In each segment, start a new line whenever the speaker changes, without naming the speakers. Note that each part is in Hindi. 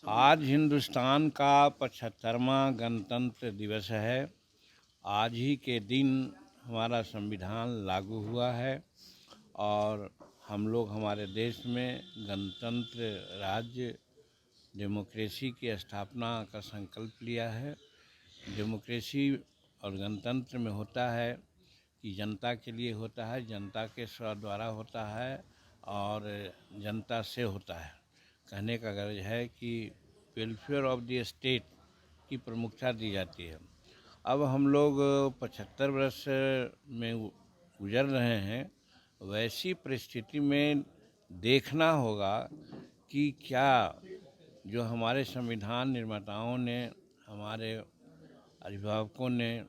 आज हिंदुस्तान का 75वां गणतंत्र दिवस है। आज ही के दिन हमारा संविधान लागू हुआ है और हम लोग हमारे देश में गणतंत्र राज्य डेमोक्रेसी की स्थापना का संकल्प लिया है। डेमोक्रेसी और गणतंत्र में होता है कि जनता के लिए होता है, जनता के द्वारा होता है और जनता से होता है। कहने का गर्ज है कि वेलफेयर ऑफ द स्टेट की प्रमुखता दी जाती है। अब हम लोग 75 वर्ष में गुजर रहे हैं। वैसी परिस्थिति में देखना होगा कि क्या जो हमारे संविधान निर्माताओं ने, हमारे अभिभावकों ने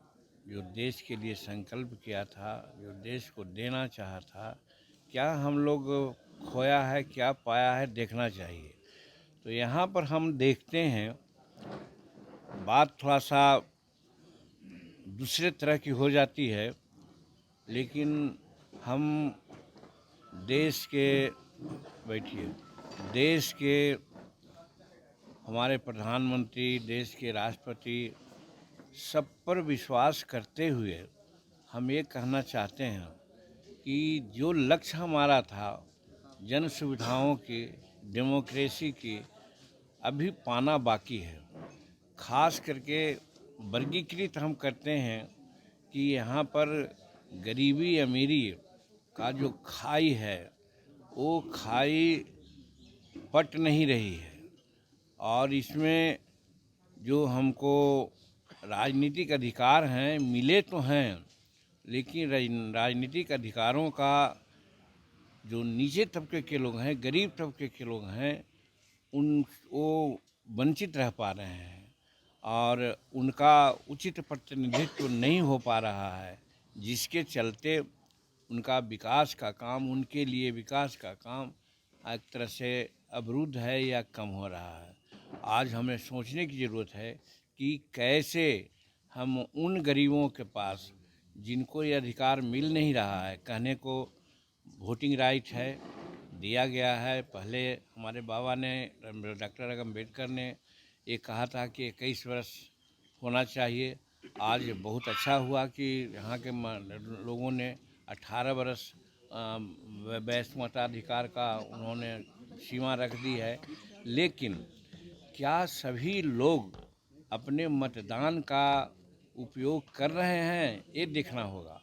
जो देश के लिए संकल्प किया था, जो देश को देना चाहा था, क्या हम लोग खोया है, क्या पाया है, देखना चाहिए। तो यहाँ पर हम देखते हैं बात थोड़ा सा दूसरे तरह की हो जाती है, लेकिन हम देश के देश के हमारे प्रधानमंत्री, देश के राष्ट्रपति सब पर विश्वास करते हुए हम ये कहना चाहते हैं कि जो लक्ष्य हमारा था जन सुविधाओं की, डेमोक्रेसी की, अभी पाना बाकी है। खास करके वर्गीकृत हम करते हैं कि यहाँ पर गरीबी अमीरी का जो खाई है वो खाई पट नहीं रही है और इसमें जो हमको राजनीतिक अधिकार हैं मिले तो हैं, लेकिन राजनीतिक अधिकारों का जो नीचे तबके के लोग हैं, गरीब तबके के लोग हैं, वो वंचित रह पा रहे हैं और उनका उचित प्रतिनिधित्व नहीं हो पा रहा है, जिसके चलते उनका विकास का काम, उनके लिए विकास का काम एक तरह से अवरुद्ध है या कम हो रहा है। आज हमें सोचने की ज़रूरत है कि कैसे हम उन गरीबों के पास जिनको ये अधिकार मिल नहीं रहा है, कहने को वोटिंग राइट है, दिया गया है। पहले हमारे बाबा ने, डॉक्टर अम्बेडकर ने ये कहा था कि 21 वर्ष होना चाहिए। आज बहुत अच्छा हुआ कि यहाँ के लोगों ने 18 वर्ष वयस्क मताधिकार का उन्होंने सीमा रख दी है। लेकिन क्या सभी लोग अपने मतदान का उपयोग कर रहे हैं, ये देखना होगा।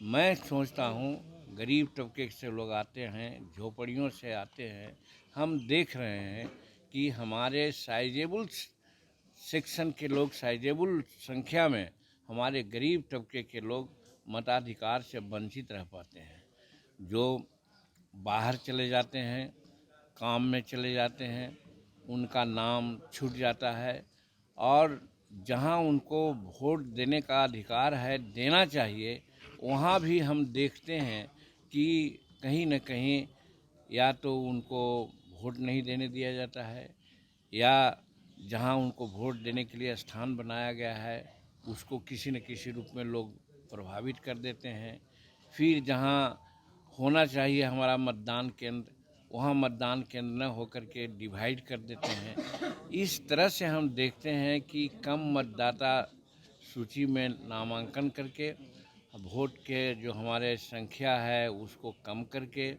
मैं सोचता हूँ गरीब तबके से लोग आते हैं, झोपड़ियों से आते हैं। हम देख रहे हैं कि हमारे साइजेबल सेक्शन के लोग, साइजेबल संख्या में हमारे गरीब तबके के लोग मताधिकार से वंचित रह पाते हैं। जो बाहर चले जाते हैं, काम में चले जाते हैं, उनका नाम छूट जाता है और जहां उनको वोट देने का अधिकार है, देना चाहिए, वहां भी हम देखते हैं कि कहीं न कहीं या तो उनको वोट नहीं देने दिया जाता है या जहां उनको वोट देने के लिए स्थान बनाया गया है उसको किसी न किसी रूप में लोग प्रभावित कर देते हैं। फिर जहां होना चाहिए हमारा मतदान केंद्र, वहाँ मतदान केंद्र न होकर के डिवाइड कर देते हैं। इस तरह से हम देखते हैं कि कम मतदाता सूची में नामांकन करके वोट के जो हमारे संख्या है उसको कम करके,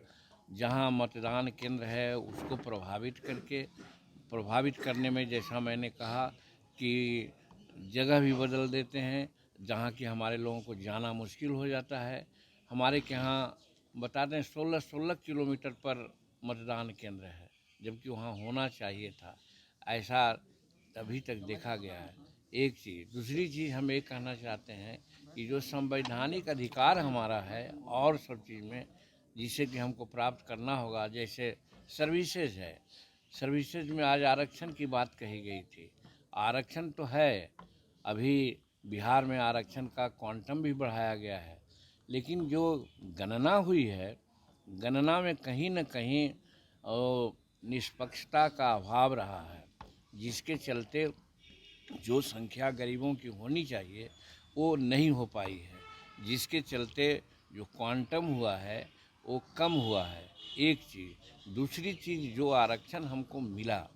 जहाँ मतदान केंद्र है उसको प्रभावित करने में, जैसा मैंने कहा कि जगह भी बदल देते हैं जहाँ कि हमारे लोगों को जाना मुश्किल हो जाता है। हमारे के यहाँ बता दें 16 किलोमीटर पर मतदान केंद्र है, जबकि वहाँ होना चाहिए था। ऐसा अभी तक देखा गया है। एक चीज़, दूसरी चीज़ हम ये कहना चाहते हैं कि जो संवैधानिक अधिकार हमारा है और सब चीज़ में जिसे कि हमको प्राप्त करना होगा, जैसे सर्विसेज है, सर्विसेज में आज आरक्षण की बात कही गई थी। आरक्षण तो है, अभी बिहार में आरक्षण का क्वांटम भी बढ़ाया गया है, लेकिन जो गणना हुई है, गणना में कहीं न कहीं निष्पक्षता का अभाव रहा है, जिसके चलते जो संख्या गरीबों की होनी चाहिए वो नहीं हो पाई है, जिसके चलते जो क्वांटम हुआ है वो कम हुआ है, एक चीज़। दूसरी चीज़, जो आरक्षण हमको मिला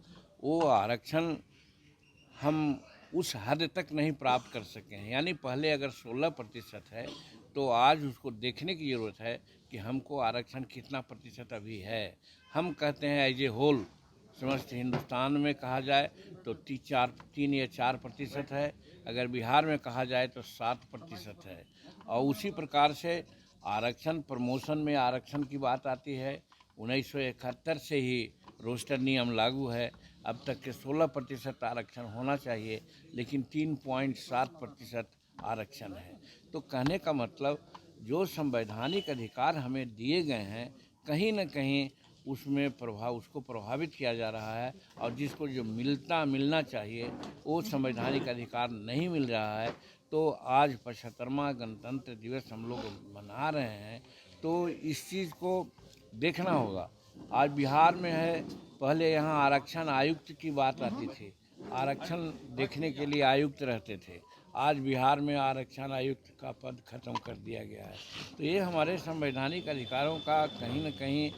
वो आरक्षण हम उस हद तक नहीं प्राप्त कर सके हैं। यानी पहले अगर 16% है तो आज उसको देखने की ज़रूरत है कि हमको आरक्षण कितना प्रतिशत अभी है। हम कहते हैं एज ए होल समस्त हिंदुस्तान में कहा जाए तो 3 या 4% है, अगर बिहार में कहा जाए तो 7% है। और उसी प्रकार से आरक्षण प्रमोशन में आरक्षण की बात आती है। 1971 से ही रोस्टर नियम लागू है। अब तक के 16% आरक्षण होना चाहिए, लेकिन 3.7% आरक्षण है। तो कहने का मतलब जो संवैधानिक अधिकार हमें दिए गए हैं, कहीं न कहीं उसमें उसको प्रभावित किया जा रहा है, और जिसको जो मिलना चाहिए वो संवैधानिक अधिकार नहीं मिल रहा है। तो आज 75वां गणतंत्र दिवस हम लोग मना रहे हैं, तो इस चीज़ को देखना होगा। आज बिहार में है, पहले यहाँ आरक्षण आयुक्त की बात आती थी, आरक्षण देखने के लिए आयुक्त रहते थे। आज बिहार में आरक्षण आयुक्त का पद खत्म कर दिया गया है। तो ये हमारे संवैधानिक अधिकारों का कहीं न कहीं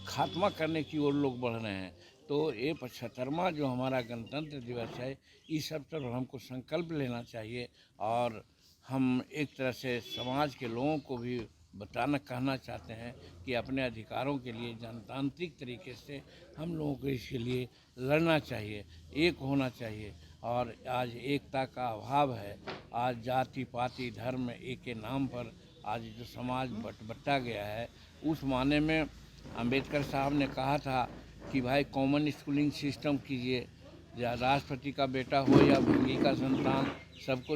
खात्मा करने की ओर लोग बढ़ रहे हैं। तो ये 75वां जो हमारा गणतंत्र दिवस है, इस सब पर हमको संकल्प लेना चाहिए, और हम एक तरह से समाज के लोगों को भी कहना चाहते हैं कि अपने अधिकारों के लिए जनतांत्रिक तरीके से हम लोगों को इसके लिए लड़ना चाहिए, एक होना चाहिए। और आज एकता का अभाव है। आज जाति पाति धर्म एक के नाम पर आज जो समाज बटा गया है, उस माने में अंबेडकर साहब ने कहा था कि भाई कॉमन स्कूलिंग सिस्टम कीजिए, या राष्ट्रपति का बेटा हो या भंगी का संतान, सबको